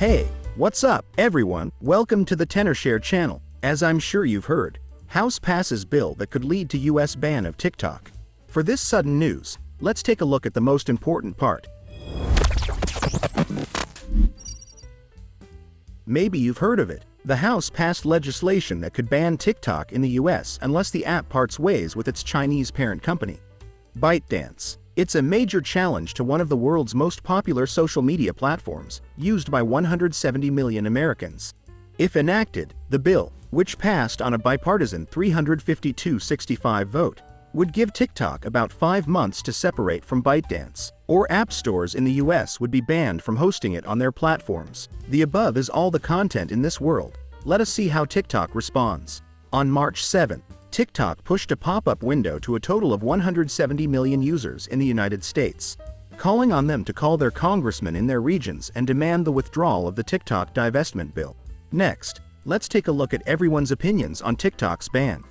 Hey, what's up, everyone? Welcome to the TenorShare channel. As I'm sure you've heard, House passes bill that could lead to US ban of TikTok. For this sudden news, let's take a look at the most important part. Maybe you've heard of it. The House passed legislation that could ban TikTok in the US unless the app parts ways with its Chinese parent company, ByteDance. It's a major challenge to one of the world's most popular social media platforms, used by 170 million Americans. If enacted, the bill, which passed on a bipartisan 352-65 vote, would give TikTok about 5 months to separate from ByteDance, or app stores in the US would be banned from hosting it on their platforms. The above is all the content in this world. Let us see how TikTok responds. On March 7, TikTok pushed a pop-up window to a total of 170 million users in the United States, calling on them to call their congressmen in their regions and demand the withdrawal of the TikTok divestment bill. Next, let's take a look at everyone's opinions on TikTok's ban.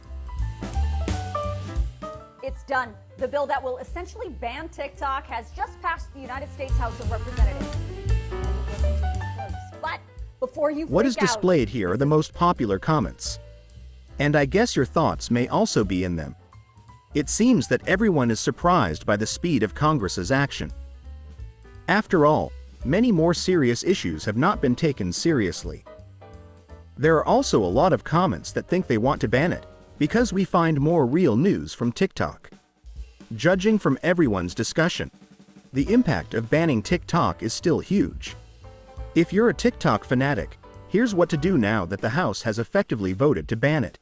It's done. The bill that will essentially ban TikTok has just passed the United States House of Representatives. But before you What is freak out, displayed here are the most popular comments. And I guess your thoughts may also be in them. It seems that everyone is surprised by the speed of Congress's action. After all, many more serious issues have not been taken seriously. There are also a lot of comments that think they want to ban it, because we find more real news from TikTok. Judging from everyone's discussion, the impact of banning TikTok is still huge. If you're a TikTok fanatic, here's what to do now that the House has effectively voted to ban it.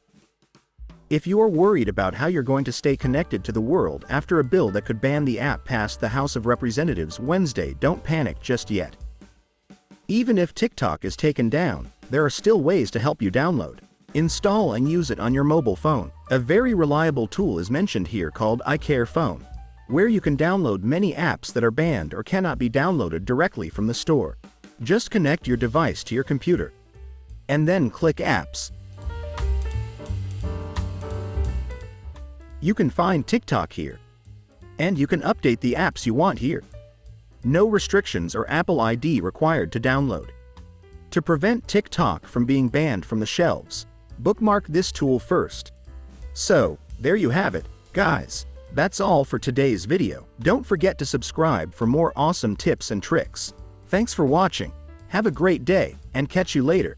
If you're worried about how you're going to stay connected to the world after a bill that could ban the app passed the House of Representatives Wednesday, don't panic just yet. Even if TikTok is taken down, there are still ways to help you download, install and use it on your mobile phone. A very reliable tool is mentioned here called iCareFone, where you can download many apps that are banned or cannot be downloaded directly from the store. Just connect your device to your computer, and then click Apps. You can find TikTok here, and you can update the apps you want here. No restrictions or Apple ID required to download. To prevent TikTok from being banned from the shelves, bookmark this tool first. So, there you have it, guys. That's all for today's video. Don't forget to subscribe for more awesome tips and tricks. Thanks for watching. Have a great day, and catch you later.